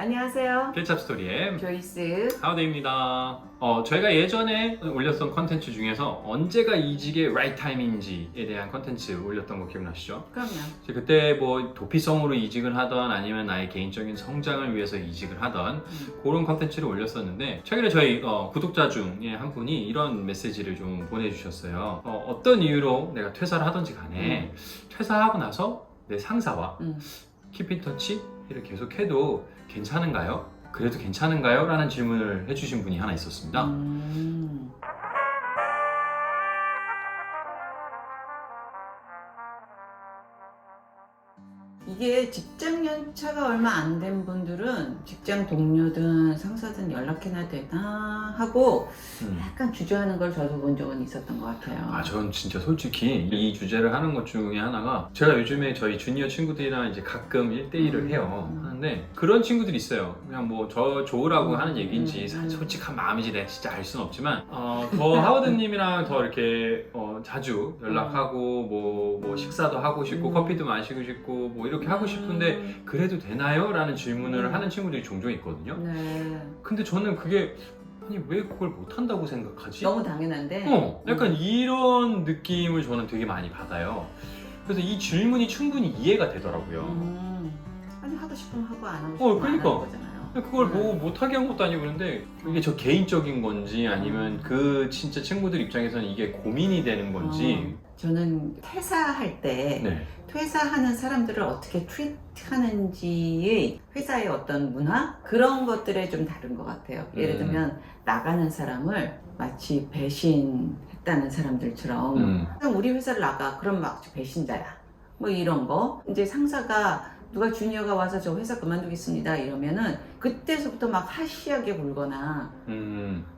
안녕하세요. 필잡 스토리의 조이스. 하우데이입니다. 저희가 예전에 올렸던 컨텐츠 중에서 언제가 이직의 right time인지에 대한 컨텐츠 올렸던 거 기억나시죠? 그럼요. 그때 뭐 도피성으로 이직을 하던 아니면 나의 개인적인 성장을 위해서 이직을 하던 그런 컨텐츠를 올렸었는데 최근에 저희 구독자 중에 한 분이 이런 메시지를 좀 보내주셨어요. 어떤 이유로 내가 퇴사를 하던지 간에 퇴사하고 나서 내 상사와 키피 터치를 계속해도 괜찮은가요? 그래도 괜찮은가요? 라는 질문을 해주신 분이 하나 있었습니다. 이게 직장 연차가 얼마 안 된 분들은 직장 동료든 상사든 연락해나 되나 하고 약간 주저하는 걸 저도 본 적은 있었던 것 같아요. 전 진짜 솔직히 이 주제를 하는 것 중에 하나가 제가 요즘에 저희 주니어 친구들이랑 이제 가끔 1대1을 해요. 하는데 그런 친구들이 있어요. 그냥 뭐 저 좋으라고 하는 얘기인지 솔직한 마음인지 내가 진짜 알 수는 없지만 더 하워드님이랑 더 이렇게 자주 연락하고 뭐 식사도 하고 싶고 커피도 마시고 싶고 뭐 이렇게 하고 싶은데 그래도 되나요? 라는 질문을 하는 친구들이 종종 있거든요. 네. 근데 저는 그게 아니 왜 그걸 못한다고 생각하지? 너무 당연한데. 약간 이런 느낌을 저는 되게 많이 받아요. 그래서 이 질문이 충분히 이해가 되더라고요. 아니 하고 싶으면 하고 안 하고 싶으면 안 그러니까. 하는 거잖아요. 그걸 뭐 못하게 한 것도 아니고 그런데 이게 저 개인적인 건지 아니면 그 진짜 친구들 입장에서는 이게 고민이 되는 건지. 저는 퇴사할 때 네. 퇴사하는 사람들을 어떻게 트리트하는지의 회사의 어떤 문화? 그런 것들에 좀 다른 것 같아요. 예를 들면 나가는 사람을 마치 배신했다는 사람들처럼 우리 회사를 나가 그럼 막 배신자야 뭐 이런 거. 이제 상사가 누가 주니어가 와서 저 회사 그만두겠습니다 이러면은 그때서부터 막 하시하게 굴거나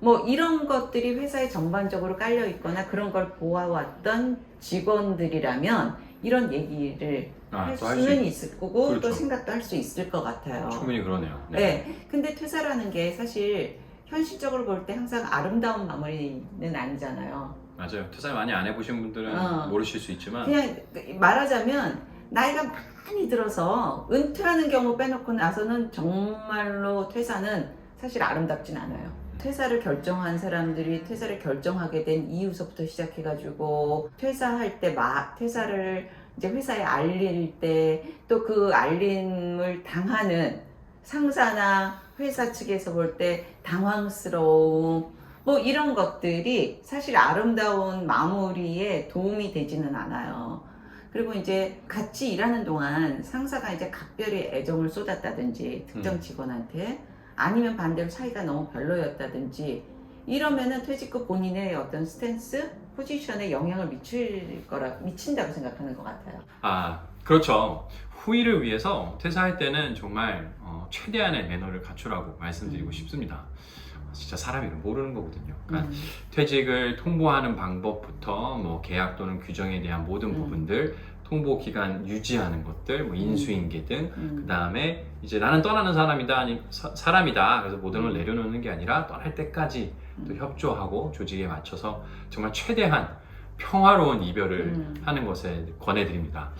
뭐 이런 것들이 회사에 전반적으로 깔려 있거나 그런 걸 보아왔던 직원들이라면 이런 얘기를 할 수는 있을 거고 그렇죠. 또 생각도 할 수 있을 것 같아요. 충분히 그러네요. 네. 근데 퇴사라는 게 사실 현실적으로 볼 때 항상 아름다운 마무리는 아니잖아요. 맞아요. 퇴사 많이 안 해보신 분들은 모르실 수 있지만 그냥 말하자면 나이가 많이 들어서 은퇴하는 경우 빼놓고 나서는 정말로 퇴사는 사실 아름답진 않아요. 퇴사를 결정한 사람들이 퇴사를 결정하게 된 이유서부터 시작해가지고 퇴사할 때 퇴사를 이제 회사에 알릴 때 또 그 알림을 당하는 상사나 회사 측에서 볼 때 당황스러움 뭐 이런 것들이 사실 아름다운 마무리에 도움이 되지는 않아요. 그리고 이제 같이 일하는 동안 상사가 이제 각별히 애정을 쏟았다든지 특정 직원한테 아니면 반대로 사이가 너무 별로였다든지 이러면은 퇴직 후 본인의 어떤 스탠스, 포지션에 영향을 미친다고 생각하는 것 같아요. 그렇죠. 후일을 위해서 퇴사할 때는 정말 최대한의 매너를 갖추라고 말씀드리고 싶습니다. 진짜 사람 이름 모르는 거거든요. 그러니까 퇴직을 통보하는 방법부터 뭐 계약 또는 규정에 대한 모든 부분들, 통보 기간 유지하는 것들, 뭐 인수인계 등, 그 다음에 이제 나는 떠나는 사람이다. 그래서 모든 걸 내려놓는 게 아니라 떠날 때까지 또 협조하고 조직에 맞춰서 정말 최대한 평화로운 이별을 하는 것에 권해드립니다.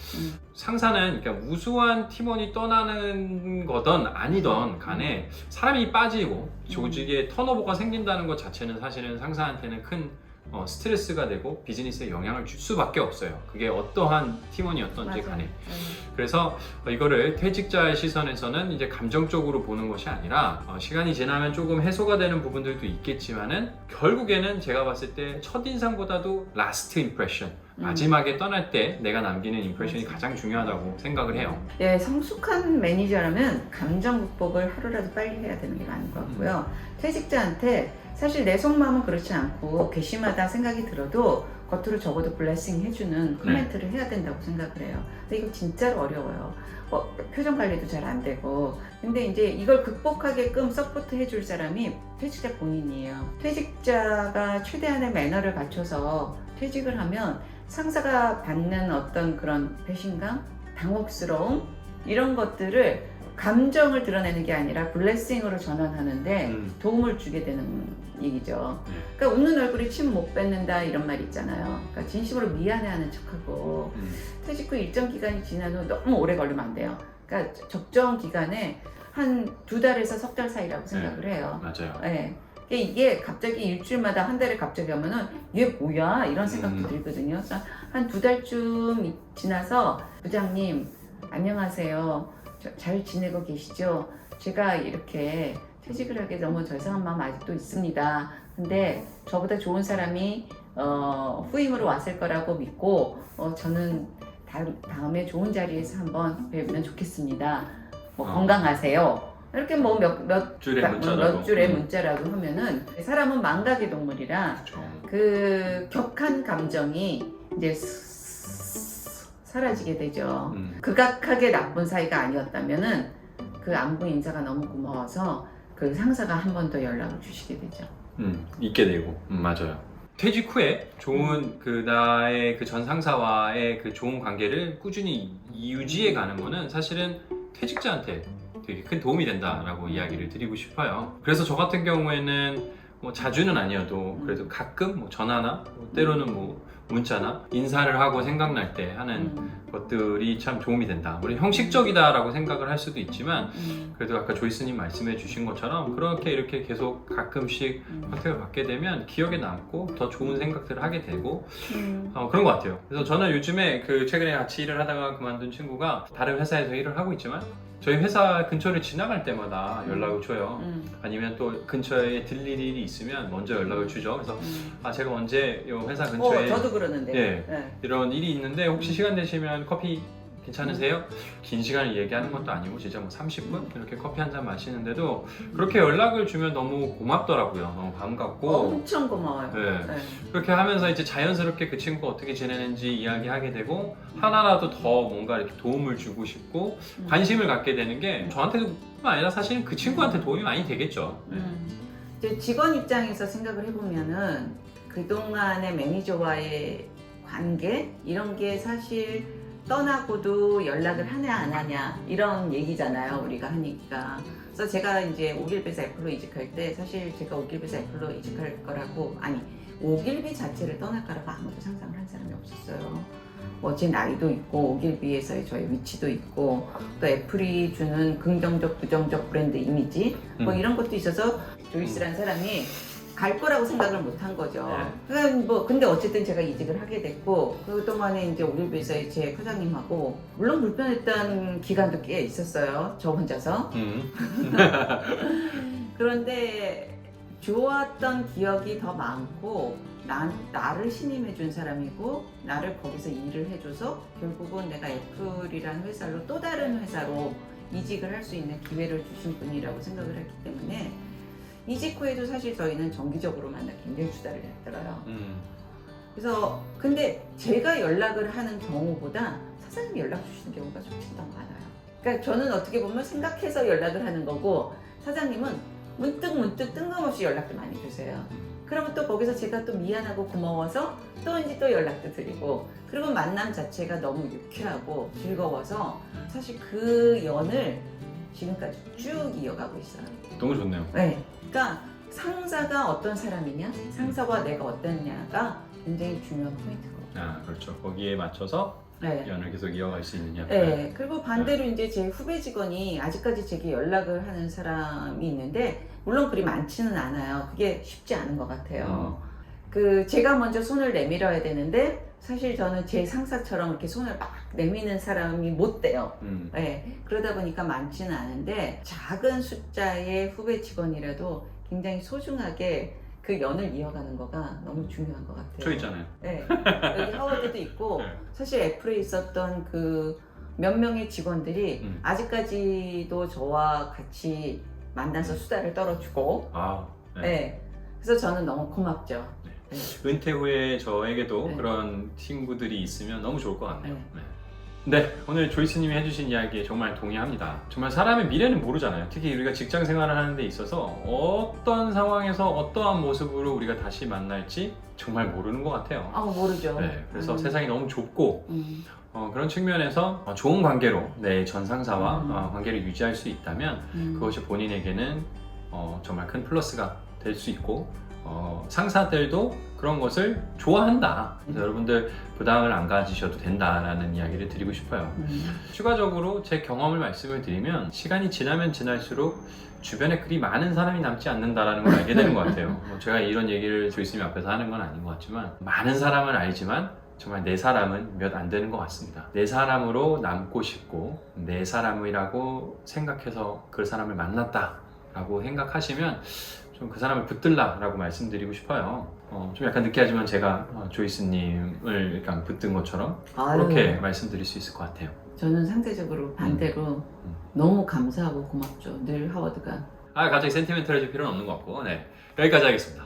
상사는 그러니까 우수한 팀원이 떠나는 거든 아니든 간에 사람이 빠지고 조직에 턴오버가 생긴다는 것 자체는 사실은 상사한테는 큰 스트레스가 되고 비즈니스에 영향을 줄 수밖에 없어요. 그게 어떠한 팀원이었던지 간에. 그래서 이거를 퇴직자의 시선에서는 이제 감정적으로 보는 것이 아니라 시간이 지나면 조금 해소가 되는 부분들도 있겠지만은 결국에는 제가 봤을 때 첫인상보다도 라스트 임프레션, 마지막에 떠날 때 내가 남기는 임프레션이 가장 중요하다고 생각을 해요. 네, 성숙한 매니저라면 감정 극복을 하루라도 빨리 해야 되는 게 맞는 것 같고요. 퇴직자한테 사실 내 속마음은 그렇지 않고 괘씸하다 생각이 들어도 겉으로 적어도 블레싱 해주는 코멘트를 해야 된다고 생각을 해요. 근데 이거 진짜로 어려워요. 표정 관리도 잘 안 되고. 근데 이제 이걸 극복하게끔 서포트 해줄 사람이 퇴직자 본인이에요. 퇴직자가 최대한의 매너를 갖춰서 퇴직을 하면 상사가 받는 어떤 그런 배신감, 당혹스러움 이런 것들을 감정을 드러내는 게 아니라 블레싱으로 전환하는데 도움을 주게 되는 얘기죠. 그러니까 웃는 얼굴에 침 못 뱉는다 이런 말 있잖아요. 그러니까 진심으로 미안해하는 척하고 퇴직 후 일정 기간이 지난 후 너무 오래 걸리면 안 돼요. 그러니까 적정 기간에 한 2달에서 석 달 사이라고 생각을 해요. 맞아요. 네. 이게 갑자기 일주일마다 한 달에 갑자기 하면은 얘 뭐야 이런 생각도 들거든요. 그래서 한 2달쯤 지나서 부장님 안녕하세요. 잘 지내고 계시죠? 제가 이렇게 퇴직을 하게 너무 죄송한 마음 아직도 있습니다. 근데 저보다 좋은 사람이 후임으로 왔을 거라고 믿고 저는 다음에 좋은 자리에서 한번 뵈면 좋겠습니다. 건강하세요. 이렇게 뭐 몇 줄의 문자라도 하면은 사람은 망각의 동물이라 그쵸. 그 격한 감정이 이제 사라지게 되죠. 극악하게 나쁜 사이가 아니었다면은 그 안부 인사가 너무 고마워서 그 상사가 한 번 더 연락을 주시게 되죠. 있게 되고 맞아요. 퇴직 후에 좋은 그 나의 그 전 상사와의 그 좋은 관계를 꾸준히 유지해 가는 거는 사실은 퇴직자한테 되게 큰 도움이 된다라고 이야기를 드리고 싶어요. 그래서 저 같은 경우에는 뭐 자주는 아니어도 그래도 가끔 뭐 전화나 뭐 때로는 뭐 문자나 인사를 하고 생각날 때 하는 것들이 참 도움이 된다. 물론 형식적이다라고 생각을 할 수도 있지만 그래도 아까 조이스님 말씀해 주신 것처럼 그렇게 이렇게 계속 가끔씩 컨택을 받게 되면 기억에 남고 더 좋은 생각들을 하게 되고 그런 것 같아요. 그래서 저는 요즘에 그 최근에 같이 일을 하다가 그만둔 친구가 다른 회사에서 일을 하고 있지만 저희 회사 근처를 지나갈 때마다 연락을 줘요. 아니면 또 근처에 들릴 일이 있으면 먼저 연락을 주죠. 그래서 제가 언제 이 회사 근처에 저도 그러는데 네. 이런 일이 있는데 혹시 시간 되시면 커피 괜찮으세요? 긴 시간을 얘기하는 것도 아니고 진짜 뭐 30분 이렇게 커피 한 잔 마시는데도 그렇게 연락을 주면 너무 고맙더라고요. 너무 반갑고 엄청 고마워요. 네. 그렇게 하면서 이제 자연스럽게 그 친구가 어떻게 지내는지 이야기하게 되고 하나라도 더 뭔가 이렇게 도움을 주고 싶고 관심을 갖게 되는 게 저한테도 뿐만 아니라 사실은 그 친구한테 도움이 많이 되겠죠. 이제 직원 입장에서 생각을 해보면은 그동안의 매니저와의 관계 이런 게 사실 떠나고도 연락을 하냐 안 하냐 이런 얘기잖아요. 우리가 한 얘기가. 그래서 제가 이제 오길비에서 애플로 이직할 때 사실 제가 오길비에서 애플로 이직할 거라고 오길비 자체를 떠날 거라고 아무도 상상을 한 사람이 없었어요. 뭐 제 나이도 있고 오길비에서의 저의 위치도 있고 또 애플이 주는 긍정적 부정적 브랜드 이미지 뭐 이런 것도 있어서 조이스라는 사람이 갈 거라고 생각을 못 한 거죠. 근데 어쨌든 제가 이직을 하게 됐고 그동안에 이제 오길비에서의 제科장님하고 물론 불편했던 기간도 꽤 있었어요. 저 혼자서. 그런데 좋았던 기억이 더 많고 나를 신임해 준 사람이고 나를 거기서 일을 해줘서 결국은 내가 애플이라는 회사로 또 다른 회사로 이직을 할 수 있는 기회를 주신 분이라고 생각을 했기 때문에 이직 후에도 사실 저희는 정기적으로 만나 굉장히 수다를 했더라요. 그래서 근데 제가 연락을 하는 경우보다 사장님이 연락 주시는 경우가 훨씬 더 많아요. 그러니까 저는 어떻게 보면 생각해서 연락을 하는 거고 사장님은 문득 뜬금없이 연락도 많이 주세요. 그러면 또 거기서 제가 또 미안하고 고마워서 또 이제 또 연락도 드리고 그리고 만남 자체가 너무 유쾌하고 즐거워서 사실 그 연을 지금까지 쭉 이어가고 있어요. 너무 좋네요. 네. 그러니까 상사가 어떤 사람이냐, 상사와 내가 어떠냐가 굉장히 중요한 포인트거든요. 그렇죠. 거기에 맞춰서 네. 연을 계속 이어갈 수 있느냐. 네. 그리고 반대로 이제 제 후배 직원이 아직까지 제게 연락을 하는 사람이 있는데 물론 그리 많지는 않아요. 그게 쉽지 않은 것 같아요. 제가 먼저 손을 내밀어야 되는데 사실 저는 제 상사처럼 이렇게 손을 막 내미는 사람이 못 돼요. 네, 그러다 보니까 많지는 않은데 작은 숫자의 후배 직원이라도 굉장히 소중하게 그 연을 이어가는 거가 너무 중요한 것 같아요. 저 있잖아요. 네, 여기 하워드도 있고 사실 애플에 있었던 그 몇 명의 직원들이 아직까지도 저와 같이 만나서 수다를 떨어주고 네. 그래서 저는 너무 고맙죠. 은퇴 후에 저에게도 네. 그런 친구들이 있으면 너무 좋을 것 같네요. 네. 네, 오늘 조이스님이 해주신 이야기에 정말 동의합니다. 정말 사람의 미래는 모르잖아요. 특히 우리가 직장 생활을 하는 데 있어서 어떤 상황에서 어떠한 모습으로 우리가 다시 만날지 정말 모르는 것 같아요. 모르죠. 네, 그래서 세상이 너무 좁고 그런 측면에서 좋은 관계로 내 전 상사와 관계를 유지할 수 있다면 그것이 본인에게는 정말 큰 플러스가 될 수 있고 상사들도 그런 것을 좋아한다. 그래서 여러분들 부담을 안 가지셔도 된다라는 이야기를 드리고 싶어요. 추가적으로 제 경험을 말씀을 드리면 시간이 지나면 지날수록 주변에 그리 많은 사람이 남지 않는다라는 걸 알게 되는 것 같아요. 제가 이런 얘기를 조이스님 앞에서 하는 건 아닌 것 같지만 많은 사람은 알지만 정말 내 사람은 몇 안 되는 것 같습니다. 내 사람으로 남고 싶고 내 사람이라고 생각해서 그 사람을 만났다라고 생각하시면 좀 그 사람을 붙들라라고 말씀드리고 싶어요. 좀 약간 느끼하지만 제가 조이스님을 약간 붙든 것처럼 그렇게 말씀드릴 수 있을 것 같아요. 저는 상대적으로 반대로 너무 감사하고 고맙죠. 늘 하워드가. 갑자기 센티멘탈해질 필요는 없는 것 같고, 네, 여기까지 하겠습니다.